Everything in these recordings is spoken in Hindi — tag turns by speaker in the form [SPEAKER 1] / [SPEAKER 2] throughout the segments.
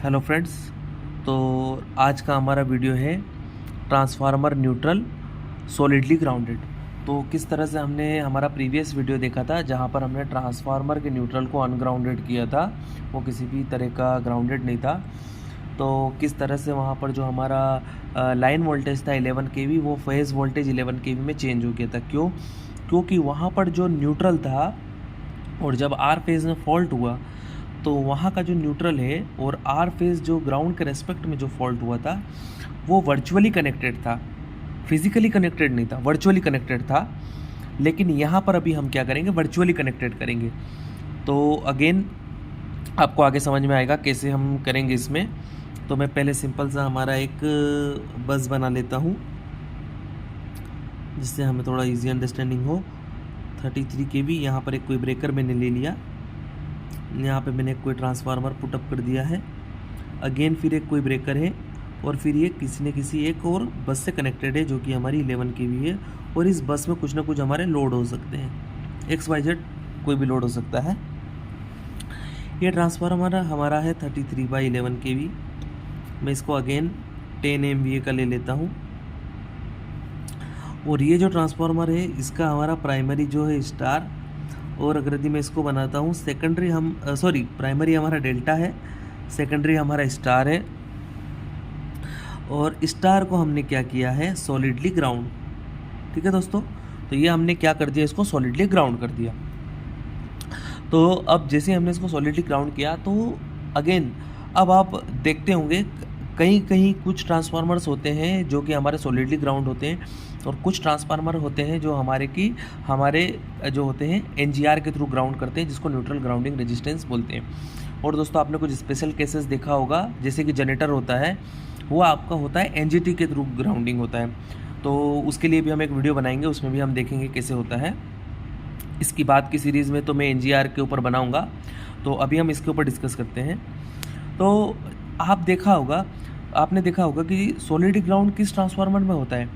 [SPEAKER 1] Hello friends. तो आज का हमारा वीडियो है ट्रांसफार्मर न्यूट्रल सॉलिडली ग्राउंडेड। तो किस तरह से हमने हमारा प्रीवियस वीडियो देखा था जहां पर हमने ट्रांसफार्मर के न्यूट्रल को अनग्राउंडेड किया था, वो किसी भी तरह का ग्राउंडेड नहीं था। तो किस तरह से वहां पर जो हमारा लाइन वोल्टेज था 11 केवी, वो फेज वोल्टेज 11 केवी में चेंज हो गया था। क्योंकि वहाँ पर जो न्यूट्रल था और जब आर फेज़ में फॉल्ट हुआ तो वहाँ का जो न्यूट्रल है और आर फेज़ जो ग्राउंड के रेस्पेक्ट में जो फॉल्ट हुआ था वो वर्चुअली कनेक्टेड था, फिजिकली कनेक्टेड नहीं था, वर्चुअली कनेक्टेड था। लेकिन यहाँ पर अभी हम क्या करेंगे, वर्चुअली कनेक्टेड करेंगे। तो अगेन आपको आगे समझ में आएगा कैसे हम करेंगे इसमें। तो मैं पहले सिंपल सा हमारा एक बस बना लेता हूँ जिससे हमें थोड़ा इजी अंडरस्टैंडिंग हो। 33 kV यहाँ पर एक कोई ब्रेकर मैंने ले लिया, यहाँ पे मैंने कोई ट्रांसफार्मर पुटअप कर दिया है। अगेन फिर एक कोई ब्रेकर है और फिर ये किसी न किसी एक और बस से कनेक्टेड है जो कि हमारी 11 kV है। और इस बस में कुछ ना कुछ हमारे लोड हो सकते हैं, XYZ कोई भी लोड हो सकता है। ये ट्रांसफार्मर हमारा है 33/11 kV। मैं इसको अगेन 10 MVA का ले लेता हूँ। और ये जो ट्रांसफार्मर है इसका हमारा प्राइमरी जो है स्टार, और अगर यदि मैं इसको बनाता हूँ सेकेंडरी, प्राइमरी हमारा डेल्टा है, सेकेंडरी हमारा स्टार है। और स्टार को हमने क्या किया है, सॉलिडली ग्राउंड। ठीक है दोस्तों, तो ये हमने क्या कर दिया, इसको सॉलिडली ग्राउंड कर दिया। तो अब जैसे हमने इसको सॉलिडली ग्राउंड किया तो अगेन अब आप देखते होंगे कहीं कहीं कुछ ट्रांसफार्मर्स होते हैं जो कि हमारे सॉलिडली ग्राउंड होते हैं, और कुछ ट्रांसफार्मर होते हैं जो हमारे जो होते हैं NGR के थ्रू ग्राउंड करते हैं, जिसको न्यूट्रल ग्राउंडिंग रेजिस्टेंस बोलते हैं। और दोस्तों आपने कुछ स्पेशल केसेस देखा होगा, जैसे कि जनरेटर होता है वो आपका होता है NGT के थ्रू ग्राउंडिंग होता है। तो उसके लिए भी हम एक वीडियो बनाएंगे, उसमें भी हम देखेंगे कैसे होता है। इसकी बात की सीरीज़ में तो मैं NGR के ऊपर बनाऊँगा, तो अभी हम इसके ऊपर डिस्कस करते हैं। तो आपने देखा होगा कि सॉलिड ग्राउंड किस ट्रांसफार्मर में होता है।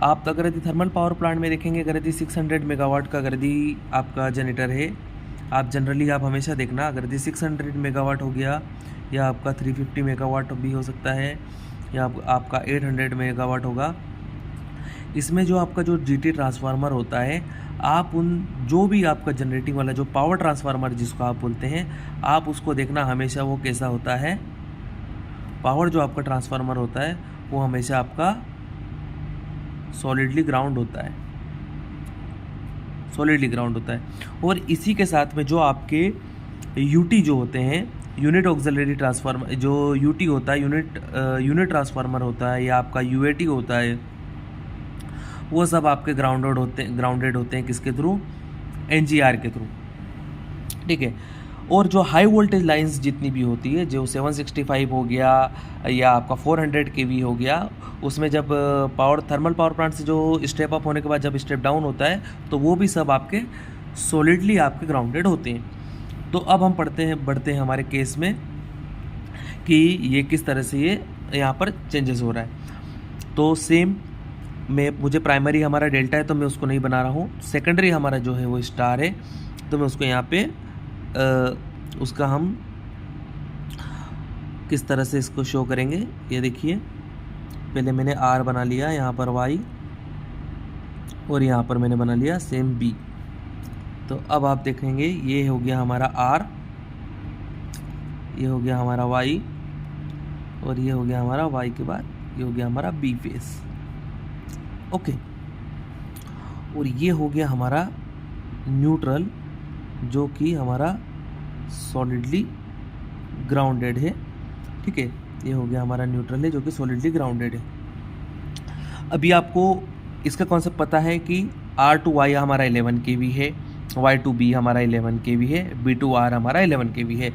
[SPEAKER 1] आप अगर यदि थर्मल पावर प्लांट में देखेंगे, अगर यदि 600 मेगावाट का अगर यदि आपका जनरेटर है, आप हमेशा देखना, अगर यदि 600 मेगावाट हो गया, या आपका 350 मेगावाट भी हो सकता है, या आपका 800 मेगावाट होगा, इसमें जो आपका जो GT ट्रांसफार्मर होता है, आप जो भी आपका जनरेटिंग वाला जो पावर ट्रांसफार्मर जिसको आप बोलते हैं, आप उसको देखना हमेशा वो कैसा होता है। पावर जो आपका ट्रांसफार्मर होता है वो हमेशा आपका सॉलिडली ग्राउंड होता है, सॉलिडली ग्राउंड होता है। और इसी के साथ में जो आपके UT जो होते हैं, यूनिट ऑक्सिलरी ट्रांसफार्मर, जो UT होता है, यूनिट ट्रांसफार्मर होता है, या आपका UAT होता है, वो सब आपके ग्राउंडेड होते हैं किसके थ्रू, NGR के थ्रू। ठीक है। और जो हाई वोल्टेज लाइंस जितनी भी होती है, जो 765 हो गया या आपका 400 kV हो गया, उसमें जब थर्मल पावर प्लांट से जो स्टेप अप होने के बाद जब स्टेप डाउन होता है तो वो भी सब आपके सॉलिडली आपके ग्राउंडेड होते हैं। तो अब हम बढ़ते हैं हमारे केस में कि ये किस तरह से ये यहाँ पर चेंजेस हो रहा है। तो सेम मुझे प्राइमरी हमारा डेल्टा है तो मैं उसको नहीं बना रहा हूँ, सेकेंडरी हमारा जो है वो स्टार है, तो मैं उसको यहाँ पे उसका हम किस तरह से इसको शो करेंगे, ये देखिए। पहले मैंने R बना लिया, यहाँ पर Y, और यहाँ पर मैंने बना लिया सेम B। तो अब आप देखेंगे ये हो गया हमारा R, ये हो गया हमारा Y, और ये हो गया हमारा Y के बाद ये हो गया हमारा B फेस। ओके। और ये हो गया हमारा न्यूट्रल जो कि हमारा सॉलिडली ग्राउंडेड है। ठीक है, ये हो गया हमारा न्यूट्रल है जो कि सॉलिडली ग्राउंडेड है। अभी आपको इसका कॉन्सेप्ट पता है कि R to Y हमारा 11 kV है, Y to B हमारा 11 kV है, B to R हमारा 11 kV है।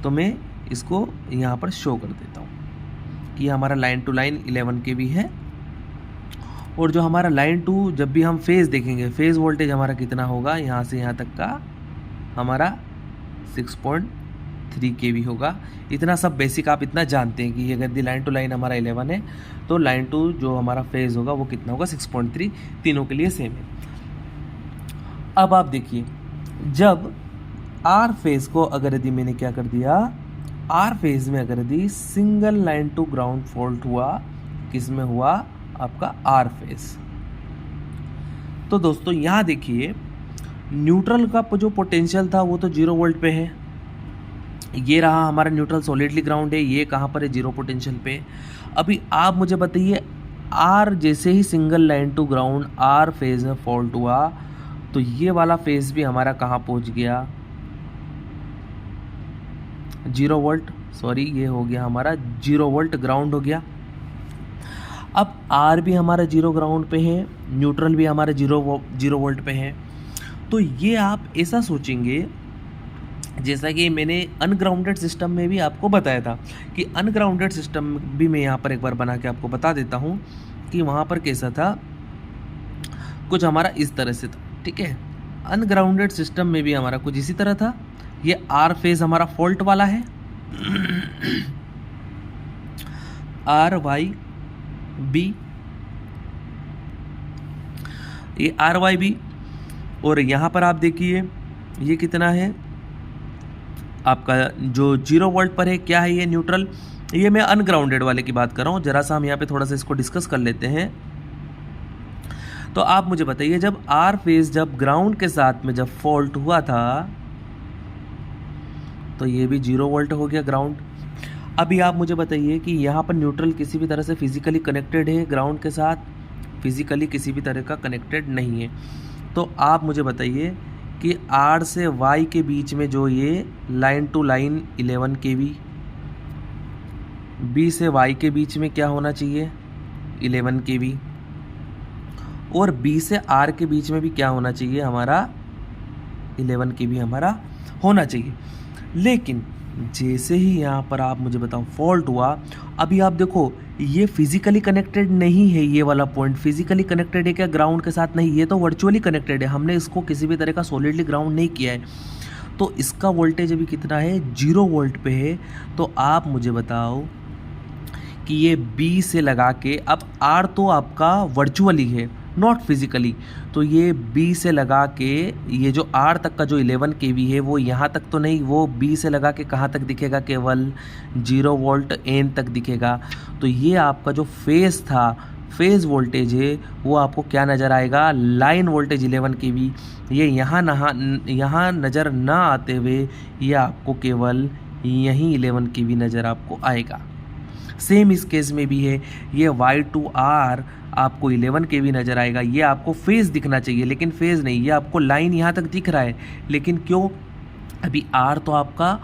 [SPEAKER 1] तो मैं इसको यहाँ पर शो कर देता हूँ कि हमारा लाइन टू लाइन 11 kV है। और जो हमारा लाइन टू, जब भी हम फेज़ देखेंगे, फेज़ वोल्टेज हमारा कितना होगा, यहाँ से यहाँ तक का हमारा 6.3 kV होगा। इतना सब बेसिक आप इतना जानते हैं कि अगर लाइन टू लाइन हमारा 11 है तो लाइन टू जो हमारा फेज़ होगा वो कितना होगा, 6.3, तीनों के लिए सेम है। अब आप देखिए, जब R फेज़ को अगर यदि मैंने क्या कर दिया, आर फेज में अगर यदि single line to ground fault हुआ, किस में हुआ, आपका आर फेज। तो दोस्तों यहाँ देखिए न्यूट्रल का जो पोटेंशियल था वो तो 0 वोल्ट पे है, ये रहा हमारा न्यूट्रल सॉलिडली ग्राउंड है, ये कहाँ पर है, 0 पोटेंशियल पे। अभी आप मुझे बताइए आर जैसे ही single line to ground R phase में फॉल्ट हुआ तो ये वाला फेज भी हमारा कहाँ पहुँच गया, 0 वोल्ट, सॉरी ये हो गया हमारा 0 वोल्ट ग्राउंड हो गया। अब आर भी हमारा 0 ग्राउंड पे है, न्यूट्रल भी हमारा 0 वोल्ट पे है। तो ये आप ऐसा सोचेंगे जैसा कि मैंने अनग्राउंडेड सिस्टम में भी आपको बताया था कि अनग्राउंडेड सिस्टम भी मैं यहाँ पर एक बार बना के आपको बता देता हूँ कि वहाँ पर कैसा था, कुछ हमारा इस तरह से था, ठीक है। अनग्राउंडेड सिस्टम में भी हमारा कुछ इसी तरह था। ये आर फेज हमारा फॉल्ट वाला है, आर वाई बी, ये आर वाई बी। और यहाँ पर आप देखिए ये कितना है आपका, जो 0 वोल्ट पर है, क्या है ये, न्यूट्रल। ये मैं अनग्राउंडेड वाले की बात कर रहा हूँ, जरा सा हम यहाँ पे थोड़ा सा इसको डिस्कस कर लेते हैं। तो आप मुझे बताइए जब आर फेज जब ग्राउंड के साथ में जब फॉल्ट हुआ था तो ये भी 0 वोल्ट हो गया ग्राउंड। अभी आप मुझे बताइए कि यहाँ पर न्यूट्रल किसी भी तरह से फिजिकली कनेक्टेड है ग्राउंड के साथ, फिजिकली किसी भी तरह का कनेक्टेड नहीं है। तो आप मुझे बताइए कि आर से वाई के बीच में जो ये line to line 11 kV, B से वाई के बीच में क्या होना चाहिए, 11 kV, और बी से आर के बीच में भी क्या होना चाहिए, हमारा 11 kV हमारा होना चाहिए। लेकिन जैसे ही यहाँ पर आप मुझे बताओ फॉल्ट हुआ, अभी आप देखो ये फिजिकली कनेक्टेड नहीं है, ये वाला पॉइंट फिजिकली कनेक्टेड है क्या ग्राउंड के साथ, नहीं, ये तो वर्चुअली कनेक्टेड है, हमने इसको किसी भी तरह का सॉलिडली ग्राउंड नहीं किया है। तो इसका वोल्टेज अभी कितना है, 0 वोल्ट पे है। तो आप मुझे बताओ कि ये बी से लगा के, अब आर तो आपका वर्चुअली है नॉट फिजिकली, तो ये बी से लगा के ये जो आर तक का जो 11 kV है वो यहाँ तक तो नहीं, वो बी से लगा के कहाँ तक दिखेगा, केवल 0 वोल्ट एन तक दिखेगा। तो ये आपका जो फेज था, फेज वोल्टेज है वो आपको क्या नज़र आएगा, लाइन वोल्टेज 11 kV, ये यहाँ नज़र ना आते हुए ये आपको केवल यहीं 11 kV नज़र आपको आएगा। सेम इस केस में भी है, ये वाई टू आर आपको 11 kV नज़र आएगा, ये आपको फेज दिखना चाहिए लेकिन फेज नहीं, ये आपको लाइन यहाँ तक दिख रहा है, लेकिन क्यों, अभी आर तो आपका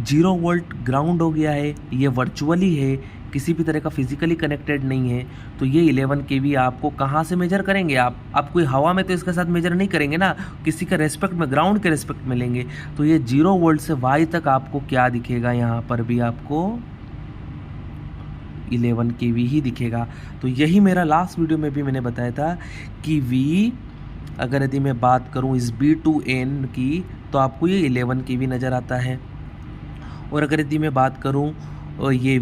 [SPEAKER 1] 0 वोल्ट ग्राउंड हो गया है, ये वर्चुअली है, किसी भी तरह का फिजिकली कनेक्टेड नहीं है। तो ये 11 kV आपको कहाँ से मेजर करेंगे, आप कोई हवा में तो इसके साथ मेजर नहीं करेंगे ना, किसी का रेस्पेक्ट में, ग्राउंड के रेस्पेक्ट में लेंगे। तो ये 0 वोल्ट से वाई तक आपको क्या दिखेगा, यहाँ पर भी आपको 11 kV ही दिखेगा। तो यही मेरा लास्ट वीडियो में भी मैंने बताया था कि V अगर यदि मैं बात करूं इस B2N की तो आपको ये 11 kV नज़र आता है, और अगर यदि मैं बात करूं ये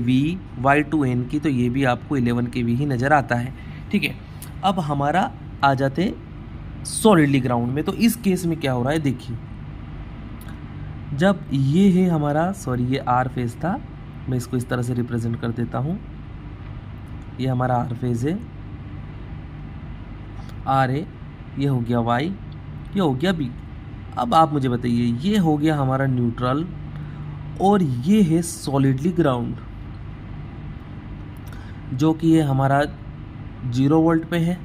[SPEAKER 1] Y2N की तो ये भी आपको 11 kV ही नज़र आता है, ठीक है। अब हमारा आ जाते सॉलिडली ग्राउंड में। तो इस केस में क्या हो रहा है, देखिए जब ये है हमारा, सॉरी ये आर फेज था, मैं इसको इस तरह से रिप्रेजेंट कर देता हूँ, ये हमारा आर फेज है, आर है, ये हो गया वाई, ये हो गया बी। अब आप मुझे बताइए ये हो गया हमारा न्यूट्रल और ये है सॉलिडली ग्राउंड, जो कि ये हमारा 0 वोल्ट पे है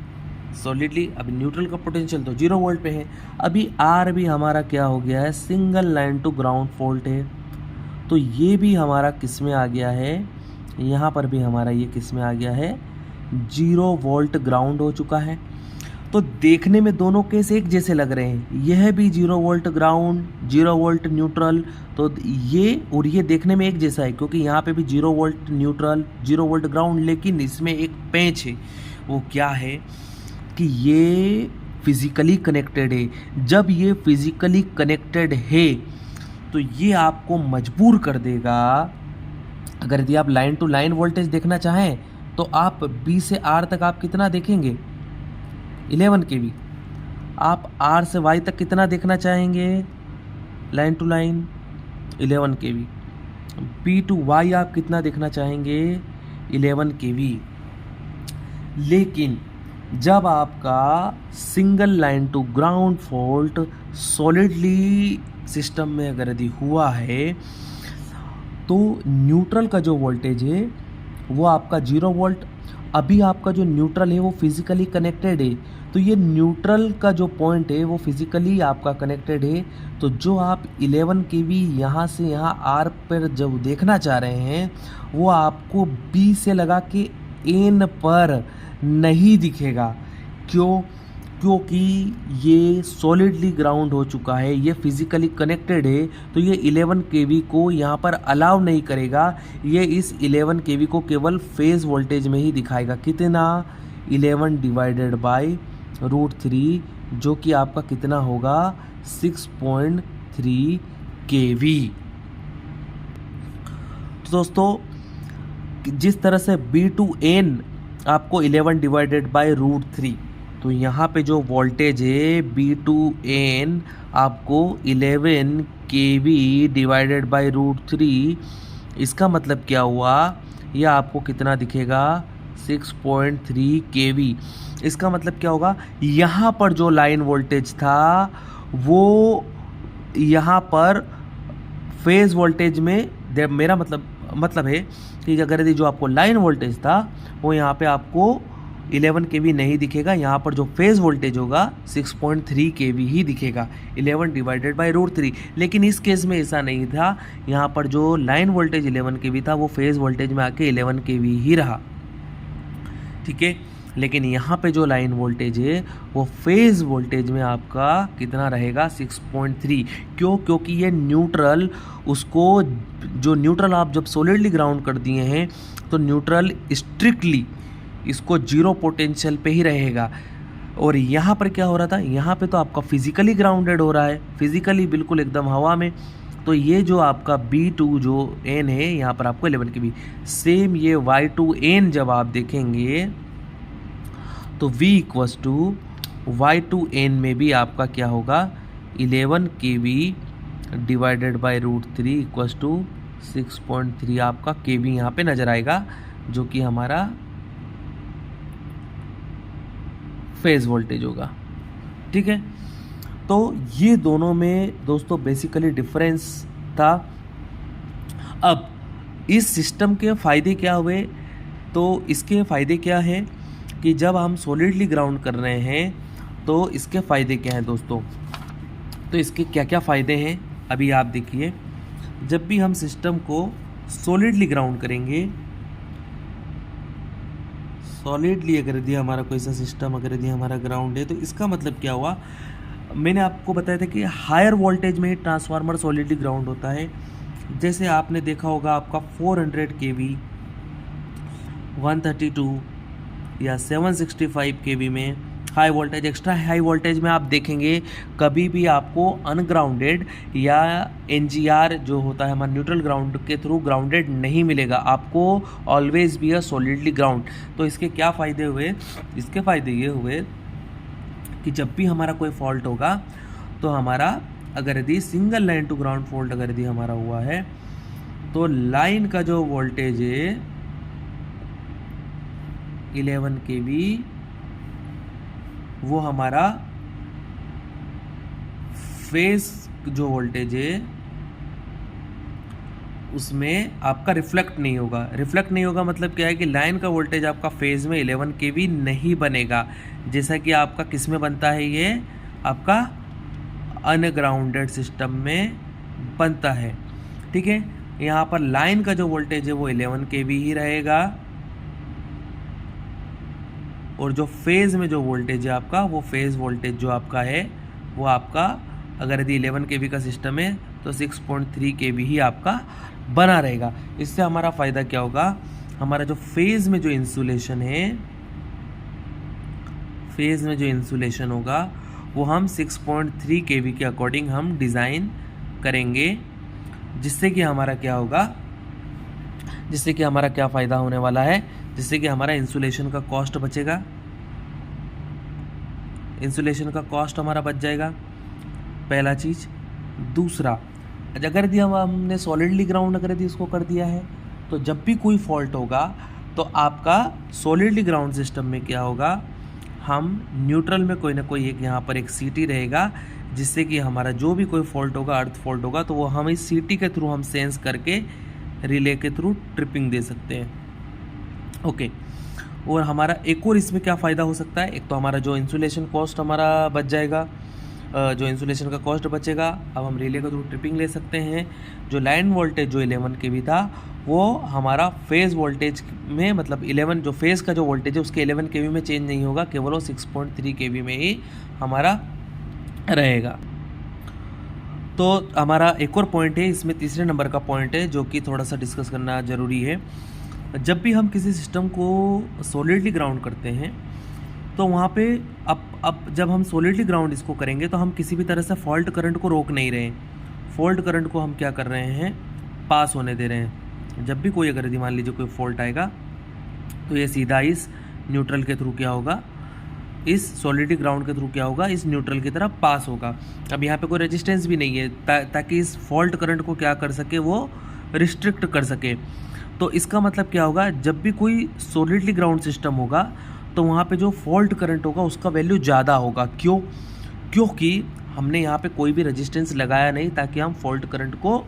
[SPEAKER 1] सॉलिडली। अभी न्यूट्रल का पोटेंशियल तो 0 वोल्ट पे है। अभी आर भी हमारा क्या हो गया है, single line to ground fault है, तो ये भी हमारा किस में आ गया है, यहाँ पर भी हमारा ये किस में आ गया है, 0 वोल्ट ग्राउंड हो चुका है। तो देखने में दोनों केस एक जैसे लग रहे हैं, यह भी 0 वोल्ट ग्राउंड, 0 वोल्ट न्यूट्रल, तो ये और ये देखने में एक जैसा है क्योंकि यहाँ पे भी 0 वोल्ट न्यूट्रल, 0 वोल्ट ग्राउंड, लेकिन इसमें एक पेंच है, वो क्या है कि ये फिजिकली कनेक्टेड है। जब ये फिजिकली कनेक्टेड है तो ये आपको मजबूर कर देगा, अगर यदि आप लाइन टू लाइन वोल्टेज देखना चाहें तो आप बी से आर तक आप कितना देखेंगे, 11 kV। आप आर से वाई तक कितना देखना चाहेंगे line to line, 11 kV। B2Y आप कितना देखना चाहेंगे, 11 kV। लेकिन जब आपका single line to ground fault solidly system में अगर यदि हुआ है तो न्यूट्रल का जो वोल्टेज है वो आपका 0 वोल्ट। अभी आपका जो न्यूट्रल है वो फिजिकली कनेक्टेड है, तो ये न्यूट्रल का जो पॉइंट है वो फिजिकली आपका कनेक्टेड है। तो जो आप 11 kV यहाँ से यहाँ आर पर जब देखना चाह रहे हैं वो आपको B से लगा के N पर नहीं दिखेगा। क्यों? क्योंकि ये सॉलिडली ग्राउंड हो चुका है, ये फिजिकली कनेक्टेड है, तो ये 11 kV को यहाँ पर अलाउ नहीं करेगा। ये इस 11 kV को केवल फेज वोल्टेज में ही दिखाएगा। कितना? 11 डिवाइडेड बाय √3, जो कि आपका कितना होगा, 6.3 kV। तो दोस्तों जिस तरह से B2N आपको 11 डिवाइडेड बाय √3, तो यहाँ पे जो वोल्टेज है B2N आपको 11 kV डिवाइडेड बाय √3, इसका मतलब क्या हुआ, यह आपको कितना दिखेगा, 6.3 kV। इसका मतलब क्या होगा, यहाँ पर जो लाइन वोल्टेज था वो यहाँ पर फेज वोल्टेज में मेरा मतलब है कि अगर यदि जो आपको लाइन वोल्टेज था वो यहाँ पे आपको 11 kV नहीं दिखेगा, यहाँ पर जो फेज वोल्टेज होगा 6.3 kV ही दिखेगा, 11 डिवाइडेड बाय √3। लेकिन इस केस में ऐसा नहीं था, यहाँ पर जो लाइन वोल्टेज 11 kV था वो फेज वोल्टेज में आके 11 kV ही रहा, ठीक है। लेकिन यहाँ पे जो लाइन वोल्टेज है वो फेज वोल्टेज में आपका कितना रहेगा, 6.3। क्यों? क्योंकि ये न्यूट्रल, उसको जो न्यूट्रल आप जब सॉलिडली ग्राउंड कर दिए हैं तो न्यूट्रल स्ट्रिक्टली इसको 0 पोटेंशियल पे ही रहेगा। और यहाँ पर क्या हो रहा था, यहाँ पे तो आपका फिजिकली ग्राउंडेड हो रहा है, फिजिकली बिल्कुल एकदम हवा में। तो ये जो आपका B2 जो N है यहाँ पर आपको 11 kV, सेम ये Y2N जब आप देखेंगे तो V इक्वस टू Y2N में भी आपका क्या होगा, 11 kV divided by √3 equals to 6.3 आपका kV यहाँ पे नज़र आएगा, जो कि हमारा फेज वोल्टेज होगा, ठीक है। तो ये दोनों में दोस्तों बेसिकली डिफरेंस था। अब इस सिस्टम के फ़ायदे क्या हुए, तो इसके फ़ायदे क्या हैं कि जब हम सॉलिडली ग्राउंड कर रहे हैं तो इसके फ़ायदे क्या हैं दोस्तों। तो इसके क्या क्या फ़ायदे हैं अभी आप देखिए। जब भी हम सिस्टम को सॉलिडली ग्राउंड करेंगे, सॉलिडली अगर यदि हमारा कोई सा सिस्टम अगर यदि हमारा ग्राउंड है, तो इसका मतलब क्या हुआ, मैंने आपको बताया था कि हायर वोल्टेज में ट्रांसफार्मर सॉलिडली ग्राउंड होता है। जैसे आपने देखा होगा आपका 400 kV, 132 या 765 kV में high voltage, extra high voltage में आप देखेंगे कभी भी आपको अनग्राउंडेड या NGR जो होता है हमारा न्यूट्रल ग्राउंड के थ्रू ग्राउंडेड नहीं मिलेगा, आपको always be a solidly ground. तो इसके क्या फ़ायदे हुए, इसके फ़ायदे ये हुए कि जब भी हमारा कोई फॉल्ट होगा तो हमारा अगर यदि single line to ground fault अगर यदि हमारा हुआ है तो लाइन का जो वोल्टेज है 11 kV वो हमारा फेज जो वोल्टेज है उसमें आपका रिफ्लेक्ट नहीं होगा। रिफ्लेक्ट नहीं होगा मतलब क्या है कि लाइन का वोल्टेज आपका फेज में 11 kV नहीं बनेगा, जैसा कि आपका किस में बनता है, ये आपका अनग्राउंडेड सिस्टम में बनता है, ठीक है। यहाँ पर लाइन का जो वोल्टेज है वो 11 kV ही रहेगा और जो फेज़ में जो वोल्टेज है आपका वो फेज़ वोल्टेज जो आपका है वो आपका अगर यदि 11 kV का सिस्टम है तो 6.3 kV ही आपका बना रहेगा। इससे हमारा फ़ायदा क्या होगा, हमारा जो फेज़ में जो इंसुलेशन है, फेज़ में जो इंसुलेशन होगा वो हम 6.3 kV के अकॉर्डिंग हम डिज़ाइन करेंगे, जिससे कि हमारा क्या होगा, जिससे कि हमारा क्या फ़ायदा होने वाला है, जिससे कि हमारा इंसुलेशन का कॉस्ट बचेगा, इंसुलेशन का कॉस्ट हमारा बच जाएगा, पहला चीज़। दूसरा, अगर यदि हमने सॉलिडली ग्राउंड अगर यदि इसको कर दिया है, तो जब भी कोई फॉल्ट होगा तो आपका सॉलिडली ग्राउंड सिस्टम में क्या होगा, हम न्यूट्रल में कोई ना कोई एक यहाँ पर एक सीटी रहेगा, जिससे कि हमारा जो भी कोई फॉल्ट होगा, अर्थ फॉल्ट होगा, तो वो हम इस सीटी के थ्रू हम सेंस करके रिले के थ्रू ट्रिपिंग दे सकते हैं। ओके, और हमारा एक और इसमें क्या फ़ायदा हो सकता है, एक तो हमारा जो इंसुलेशन कॉस्ट हमारा बच जाएगा, जो इंसुलेशन का कॉस्ट बचेगा। अब हम रिले के थ्रू ट्रिपिंग ले सकते हैं। जो लाइन वोल्टेज जो 11 kV था, वो हमारा फेज़ वोल्टेज में, मतलब 11 जो फेज़ का जो वोल्टेज है उसके 11 kV में चेंज नहीं होगा, केवल वो 6.3 kV में ही हमारा रहेगा। तो हमारा एक और पॉइंट है इसमें, तीसरे नंबर का पॉइंट है जो कि थोड़ा सा डिस्कस करना ज़रूरी है। जब भी हम किसी सिस्टम को सॉलिडली ग्राउंड करते हैं, तो वहाँ पे अब जब हम सॉलिडली ग्राउंड इसको करेंगे तो हम किसी भी तरह से फॉल्ट करंट को रोक नहीं रहे हैं। फॉल्ट करंट को हम क्या कर रहे हैं, पास होने दे रहे हैं। जब भी कोई अगर यदि मान लीजिए कोई फॉल्ट आएगा, तो ये सीधा इस न्यूट्रल के थ्रू क्या होगा, इस सॉलिडली ग्राउंड के थ्रू क्या होगा, इस न्यूट्रल की तरफ पास होगा। अब यहाँ पे कोई रेजिस्टेंस भी नहीं है ताकि इस फॉल्ट करंट को क्या कर सके, वो रिस्ट्रिक्ट कर सके। तो इसका मतलब क्या होगा, जब भी कोई सॉलिडली ग्राउंड सिस्टम होगा तो वहाँ पे जो फॉल्ट करंट होगा उसका वैल्यू ज़्यादा होगा। क्यों? क्योंकि हमने यहाँ पे कोई भी रेजिस्टेंस लगाया नहीं ताकि हम फॉल्ट करंट को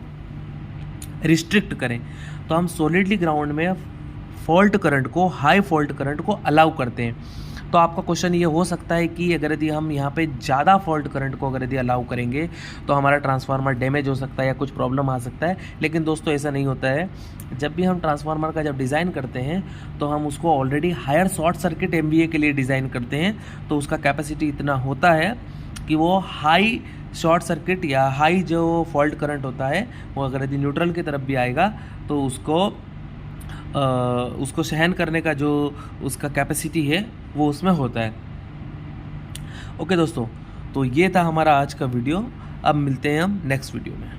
[SPEAKER 1] रिस्ट्रिक्ट करें। तो हम सॉलिडली ग्राउंड में फॉल्ट करंट को, हाई फॉल्ट करंट को अलाउ करते हैं। तो आपका क्वेश्चन ये हो सकता है कि अगर यदि हम यहाँ पे ज़्यादा फॉल्ट करंट को अगर यदि अलाउ करेंगे तो हमारा ट्रांसफार्मर डैमेज हो सकता है या कुछ प्रॉब्लम आ सकता है। लेकिन दोस्तों ऐसा नहीं होता है। जब भी हम ट्रांसफार्मर का जब डिज़ाइन करते हैं तो हम उसको already higher short circuit MVA के लिए डिज़ाइन करते हैं। तो उसका कैपेसिटी इतना होता है कि वो हाई शॉर्ट सर्किट या हाई जो फॉल्ट करंट होता है वो अगर यदि न्यूट्रल की तरफ भी आएगा तो उसको सहन करने का जो उसका कैपेसिटी है वो उसमें होता है। ओके दोस्तों, तो ये था हमारा आज का वीडियो। अब मिलते हैं हम नेक्स्ट वीडियो में।